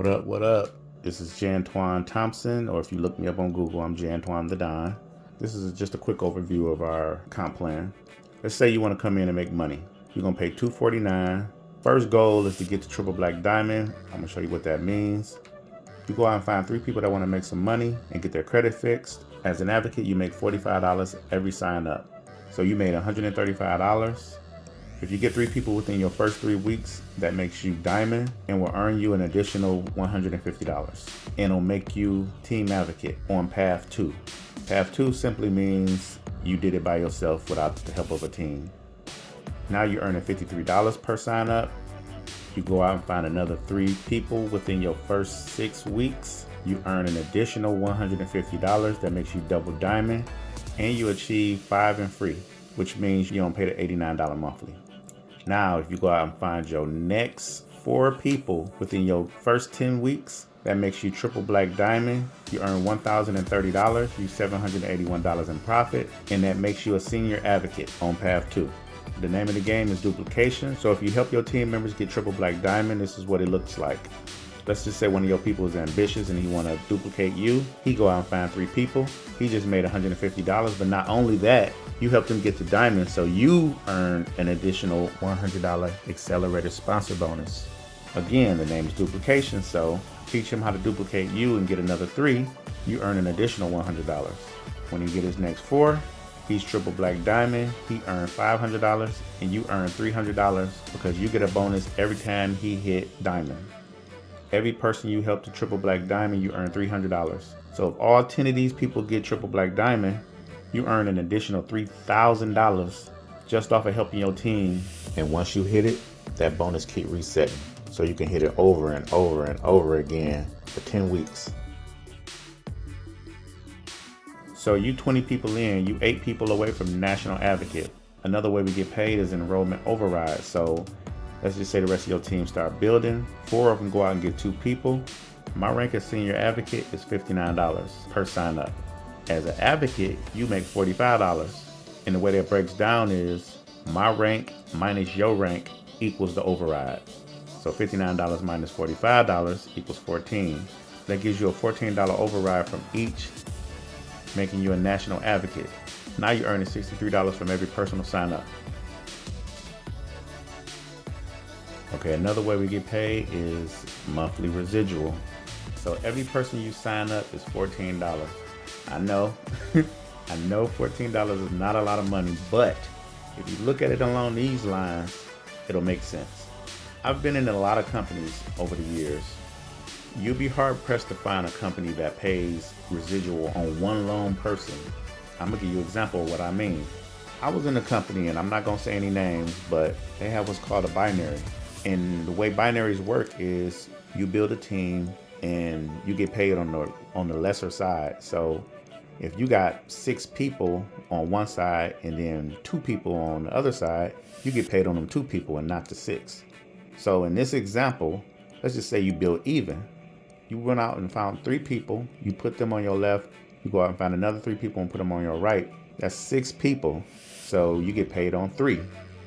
What up, what up? This is Jantoin Thompson, or if you look me up on Google, I'm Jantoin TheDon. This is just a quick overview of our comp plan. Let's say you want to come in and make money. You're going to pay $249. First goal is to get to triple black diamond. I'm going to show you what that means. You go out and find 3 people that want to make some money and get their credit fixed. As an advocate, you make $45 every sign up. So you made $135. If you get 3 people within your first 3 weeks, that makes you diamond and will earn you an additional $150. And it'll make you team advocate on path 2. Path 2 simply means you did it by yourself without the help of a team. Now you're earning $53 per sign up. You go out and find another 3 people within your first 6 weeks. You earn an additional $150. That makes you double diamond. And you achieve 5 and free, which means you don't pay the $89 monthly. Now, if you go out and find your next 4 people within your first 10 weeks, that makes you triple black diamond. You earn $1,030, you $781 in profit, and that makes you a senior advocate on path 2. The name of the game is duplication. So if you help your team members get triple black diamond, this is what it looks like. Let's just say one of your people is ambitious and he want to duplicate you. He go out and find 3 people. He just made $150, but not only that, you helped him get to diamond, so you earn an additional $100 accelerated sponsor bonus. Again, the name is duplication, so teach him how to duplicate you and get another 3. You earn an additional $100. When you get his next 4, he's triple black diamond. He earned $500, and you earn $300 because you get a bonus every time he hit diamond. Every person you help to triple black diamond, you earn $300. So if all 10 of these people get triple black diamond, you earn an additional $3,000 just off of helping your team. And once you hit it, that bonus keep resetting. So you can hit it over and over and over again for 10 weeks. So you 20 people in, you 8 people away from national advocate. Another way we get paid is enrollment override. So let's just say the rest of your team start building. 4 of them go out and get 2 people. My rank as senior advocate is $59 per sign up. As an advocate, you make $45. And the way that breaks down is my rank minus your rank equals the override. So $59 minus $45 equals $14. That gives you a $14 override from each, making you a national advocate. Now you're earning $63 from every personal sign up. Okay, another way we get paid is monthly residual. So every person you sign up is $14. I know, I know $14 is not a lot of money, but if you look at it along these lines, it'll make sense. I've been in a lot of companies over the years. You'll be hard pressed to find a company that pays residual on one lone person. I'm gonna give you an example of what I mean. I was in a company, and I'm not gonna say any names, but they have what's called a binary. And the way binaries work is you build a team and you get paid on the lesser side. So if you got 6 people on one side and then 2 people on the other side, you get paid on them 2 people and not the 6. So in this example, let's just say you build even. You went out and found 3 people, you put them on your left, you go out and find another 3 people and put them on your right. That's 6 people. So you get paid on 3.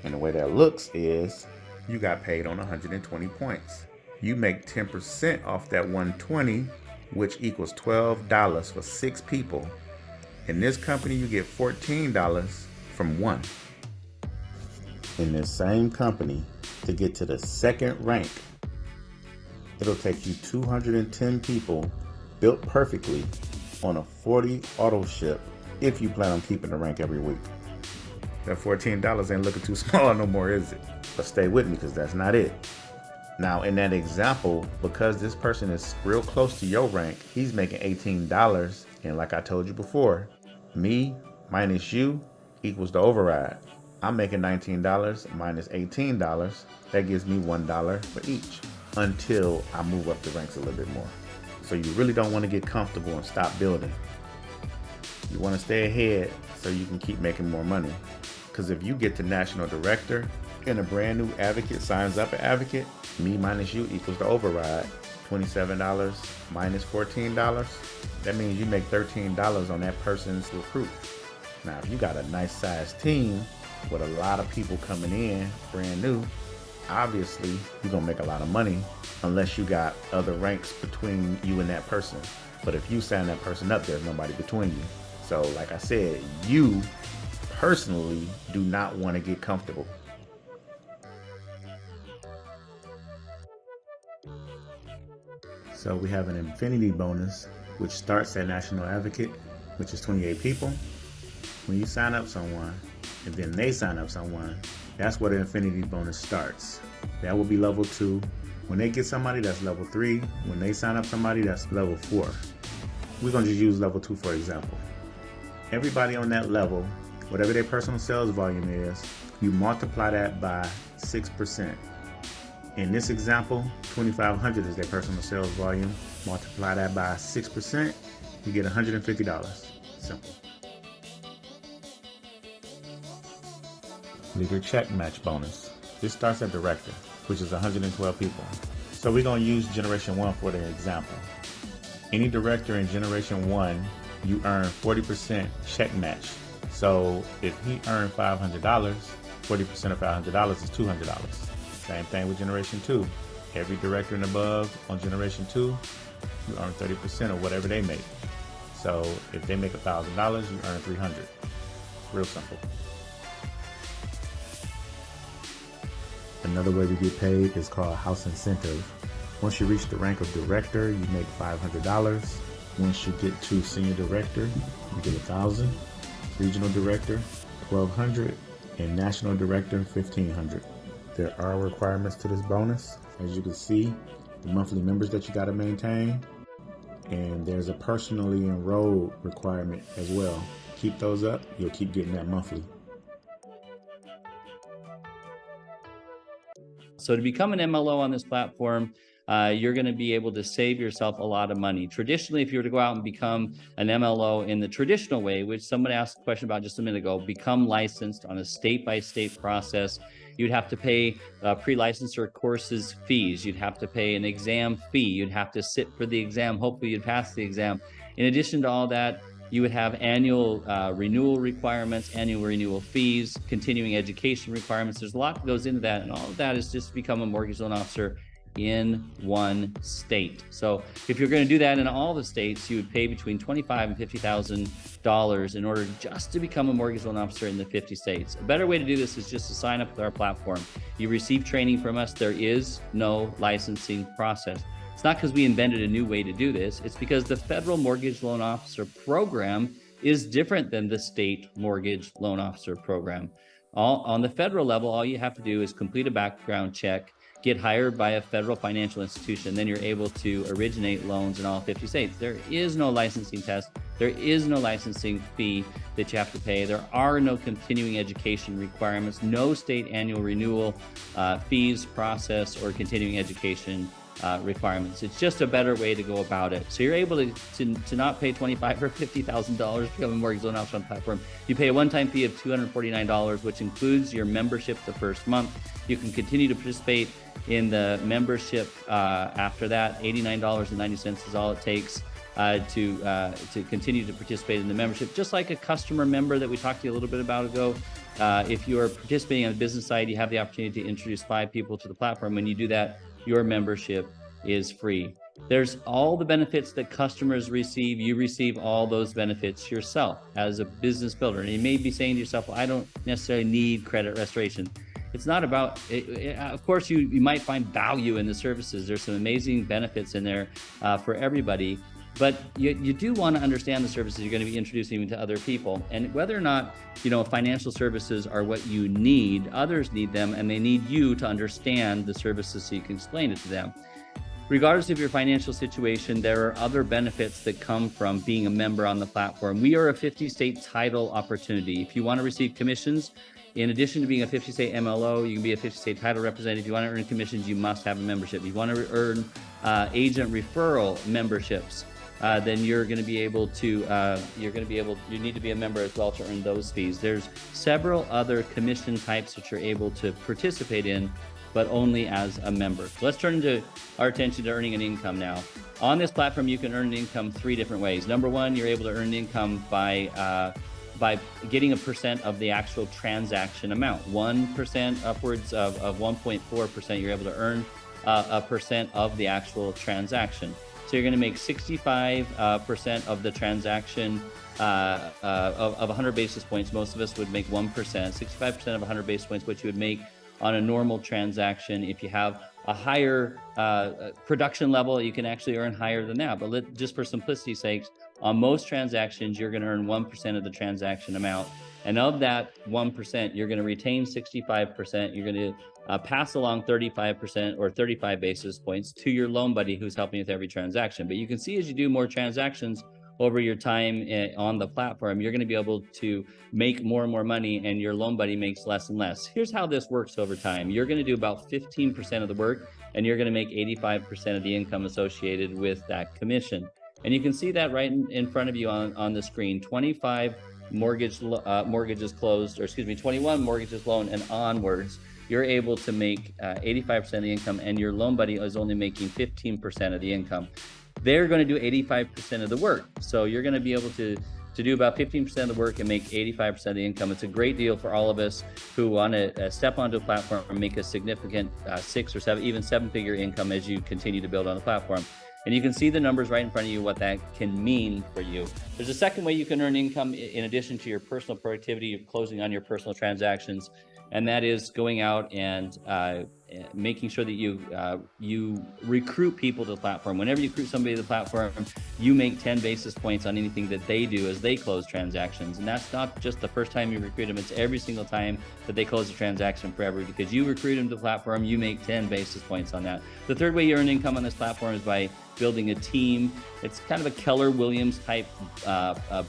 And the way that looks is you got paid on 120 points. You make 10% off that 120, which equals $12 for 6 people. In this company, you get $14 from 1. In this same company, to get to the second rank, it'll take you 210 people built perfectly on a 40 auto ship if you plan on keeping the rank every week. That $14 ain't looking too small no more, is it? But stay with me, because that's not it. Now, in that example, because this person is real close to your rank, he's making $18. And like I told you before, me minus you equals the override. I'm making $19 minus $18. That gives me $1 for each until I move up the ranks a little bit more. So you really don't want to get comfortable and stop building. You want to stay ahead so you can keep making more money. Because if you get to national director and a brand new advocate signs up an advocate, me minus you equals the override. $27 minus $14. That means you make $13 on that person's recruit. Now, if you got a nice sized team with a lot of people coming in, brand new, obviously you're gonna make a lot of money unless you got other ranks between you and that person. But if you sign that person up, there's nobody between you. So like I said, you personally do not want to get comfortable. So we have an infinity bonus, which starts at National Advocate, which is 28 people. When you sign up someone, and then they sign up someone, that's where the infinity bonus starts. That will be level 2. When they get somebody, that's level 3. When they sign up somebody, that's level 4. We're going to just use level 2 for example. Everybody on that level, whatever their personal sales volume is, you multiply that by 6%. In this example, 2,500 is their personal sales volume. Multiply that by 6%, you get $150. Simple. Leader check match bonus. This starts at director, which is 112 people. So we're going to use generation 1 for the example. Any director in generation 1, you earn 40% check match. So if he earned $500, 40% of $500 is $200. Same thing with generation 2. Every director and above on generation 2, you earn 30% of whatever they make. So if they make $1,000, you earn $300. Real simple. Another way we get paid is called house incentive. Once you reach the rank of director, you make $500. Once you get to senior director, you get $1,000. Regional director, $1,200, and national director, $1,500. There are requirements to this bonus. As you can see, the monthly members that you got to maintain, and there's a personally enrolled requirement as well. Keep those up, you'll keep getting that monthly. So to become an MLO on this platform, you're going to be able to save yourself a lot of money. Traditionally, if you were to go out and become an MLO in the traditional way, which someone asked a question about just a minute ago, become licensed on a state-by-state process, you'd have to pay pre-licensure courses fees. You'd have to pay an exam fee. You'd have to sit for the exam. Hopefully you'd pass the exam. In addition to all that, you would have annual renewal requirements, annual renewal fees, continuing education requirements. There's a lot that goes into that, and all of that is just to become a mortgage loan officer in one state. So if you're going to do that in all the states, you would pay between $25,000 and $50,000 in order just to become a mortgage loan officer in the 50 states. A better way to do this is just to sign up with our platform. You receive training from us. There is no licensing process. It's not because we invented a new way to do this. It's because the federal mortgage loan officer program is different than the state mortgage loan officer program. On the federal level, all you have to do is complete a background check, get hired by a federal financial institution, then you're able to originate loans in all 50 states. There is no licensing test. There is no licensing fee that you have to pay. There are no continuing education requirements, no state annual renewal fees, process, or continuing education requirements. It's just a better way to go about it. So you're able to not pay $25,000 or $50,000 to become a mortgage loan officer on the platform. You pay a one-time fee of $249, which includes your membership the first month. You can continue to participate in the membership after that. $89.90 is all it takes to continue to participate in the membership. Just like a customer member that we talked to you a little bit about ago. If you are participating on the business side, you have the opportunity to introduce 5 people to the platform. When you do that, your membership is free. There's all the benefits that customers receive. You receive all those benefits yourself as a business builder. And you may be saying to yourself, well, I don't necessarily need credit restoration. It's not about, of course, you might find value in the services. There's some amazing benefits in there for everybody. But you do want to understand the services you're going to be introducing to other people, and whether or not financial services are what you need. Others need them, and they need you to understand the services so you can explain it to them. Regardless of your financial situation, there are other benefits that come from being a member on the platform. We are a 50-state title opportunity. If you want to receive commissions, in addition to being a 50-state MLO, you can be a 50-state title representative. If you want to earn commissions, you must have a membership. If you want to earn agent referral memberships, then you're going to be able to, you need to be a member as well to earn those fees. There's several other commission types that you're able to participate in, but only as a member. So let's turn our attention to earning an income now. On this platform, you can earn an income 3 different ways. Number one, you're able to earn income by by getting a percent of the actual transaction amount. 1% upwards of 1.4%, you're able to earn a percent of the actual transaction. So you're going to make 65% of the transaction of 100 basis points. Most of us would make 1%. 65% of 100 basis points, what you would make on a normal transaction. If you have a higher production level, you can actually earn higher than that. But just for simplicity's sake, on most transactions, you're going to earn 1% of the transaction amount. And of that 1%, you're going to retain 65%. You're going to pass along 35% or 35 basis points to your loan buddy who's helping with every transaction. But you can see as you do more transactions over your time on the platform, you're going to be able to make more and more money, and your loan buddy makes less and less. Here's how this works over time. You're going to do about 15% of the work, and you're going to make 85% of the income associated with that commission. And you can see that right in front of you on the screen. 25 mortgages closed, or excuse me, 21 mortgages loaned and onwards, you're able to make 85% of the income, and your loan buddy is only making 15% of the income. They're going to do 85% of the work. So you're going to be able to do about 15% of the work and make 85% of the income. It's a great deal for all of us who want to step onto a platform and make a significant 6 or 7, even 7-figure income as you continue to build on the platform. And you can see the numbers right in front of you, what that can mean for you. There's a second way you can earn income in addition to your personal productivity, closing on your personal transactions, and that is going out and making sure that you recruit people to the platform. Whenever you recruit somebody to the platform, you make 10 basis points on anything that they do as they close transactions. And that's not just the first time you recruit them, it's every single time that they close a transaction forever, because you recruit them to the platform, you make 10 basis points on that. The third way you earn income on this platform is by building a team. It's kind of a Keller Williams type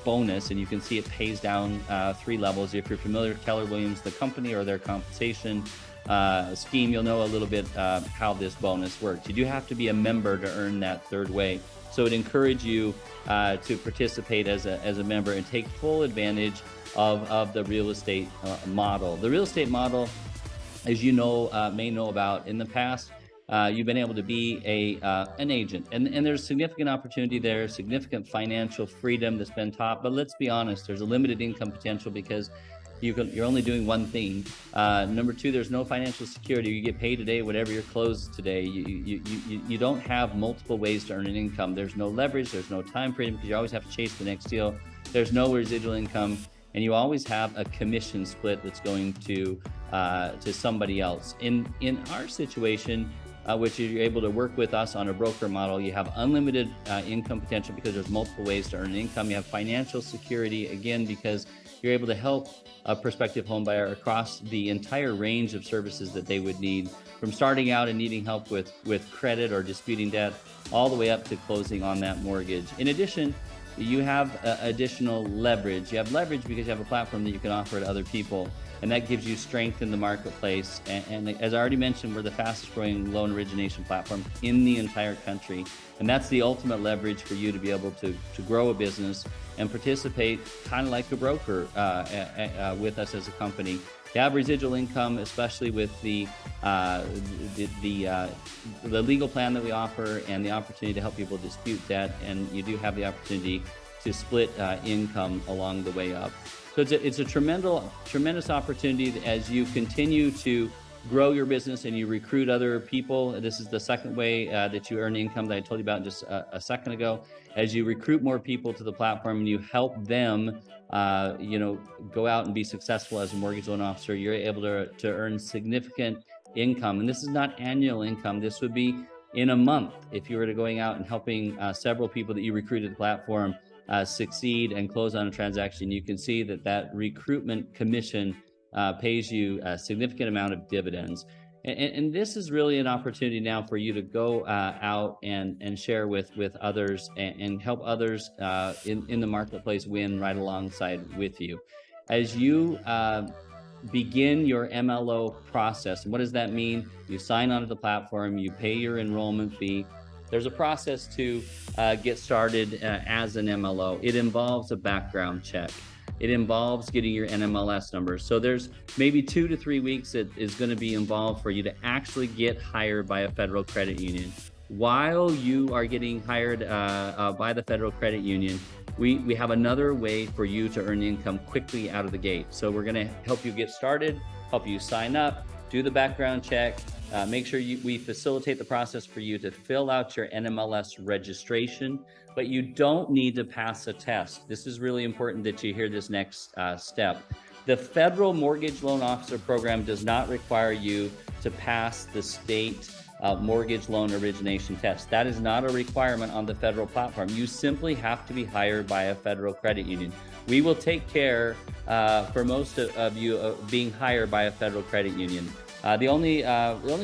bonus, and you can see it pays down 3 levels. If you're familiar with Keller Williams, the company, or their compensation scheme, you'll know a little bit how this bonus works. You do have to be a member to earn that third way. So it encourages you to participate as a member and take full advantage of the real estate model. The real estate model, as you know, may know about in the past, you've been able to be an agent, and there's significant opportunity there, significant financial freedom that's been taught. But let's be honest, there's a limited income potential because you're only doing one thing. Number 2, there's no financial security. You get paid today, whatever your close today. You don't have multiple ways to earn an income. There's no leverage. There's no time freedom because you always have to chase the next deal. There's no residual income, and you always have a commission split that's going to somebody else. In our situation, which you're able to work with us on a broker model, you have unlimited income potential because there's multiple ways to earn income. You have financial security, again, because you're able to help a prospective home buyer across the entire range of services that they would need, from starting out and needing help with credit or disputing debt, all the way up to closing on that mortgage. In addition, you have additional leverage. You have leverage because you have a platform that you can offer to other people, and that gives you strength in the marketplace. And as I already mentioned, we're the fastest growing loan origination platform in the entire country. And that's the ultimate leverage for you to be able to grow a business and participate kind of like a broker with us as a company. You have residual income, especially with the legal plan that we offer and the opportunity to help people dispute debt. And you do have the opportunity to split income along the way up. So it's a tremendous opportunity as you continue to grow your business and you recruit other people. This is the second way that you earn income that I told you about just a second ago. As you recruit more people to the platform and you help them, go out and be successful as a mortgage loan officer, you're able to earn significant income. And this is not annual income. This would be in a month if you were to going out and helping several people that you recruited to the platform succeed and close on a transaction. You can see that recruitment commission pays you a significant amount of dividends. And this is really an opportunity now for you to go out and share with others and help others in the marketplace win right alongside with you. As you begin your MLO process, and what does that mean? You sign onto the platform, you pay your enrollment fee. There's a process to get started as an MLO. It involves a background check. It involves getting your NMLS number. So there's maybe 2 to 3 weeks that is going to be involved for you to actually get hired by a federal credit union. While you are getting hired by the federal credit union, we have another way for you to earn income quickly out of the gate. So we're going to help you get started, help you sign up, do the background check, make sure we facilitate the process for you to fill out your NMLS registration, but you don't need to pass a test. This is really important that you hear this next step. The Federal Mortgage Loan Officer Program does not require you to pass the state mortgage loan origination test. That is not a requirement on the federal platform. You simply have to be hired by a federal credit union. We will take care for most of you being hired by a federal credit union. The only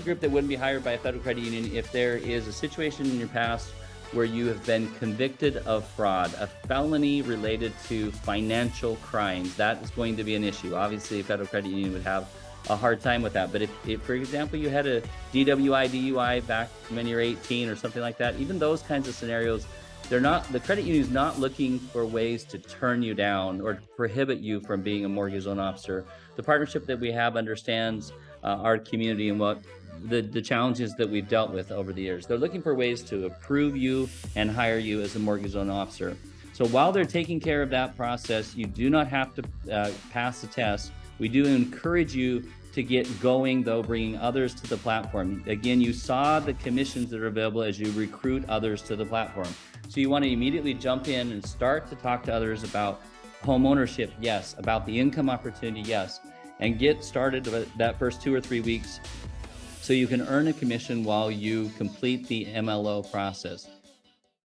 group that wouldn't be hired by a federal credit union if there is a situation in your past where you have been convicted of fraud, a felony related to financial crimes. That is going to be an issue. Obviously, a federal credit union would have a hard time with that. But if for example, you had a DWI, DUI back when you're 18 or something like that, even those kinds of scenarios, the credit union is not looking for ways to turn you down or prohibit you from being a mortgage loan officer. The partnership that we have understands our community and what the challenges that we've dealt with over the years. They're looking for ways to approve you and hire you as a mortgage loan officer. So while they're taking care of that process, you do not have to pass the test. We do encourage you to get going, though, bringing others to the platform. Again, you saw the commissions that are available as you recruit others to the platform. So you want to immediately jump in and start to talk to others about home ownership, yes, about the income opportunity, yes, and get started that first 2 or 3 weeks so you can earn a commission while you complete the MLO process.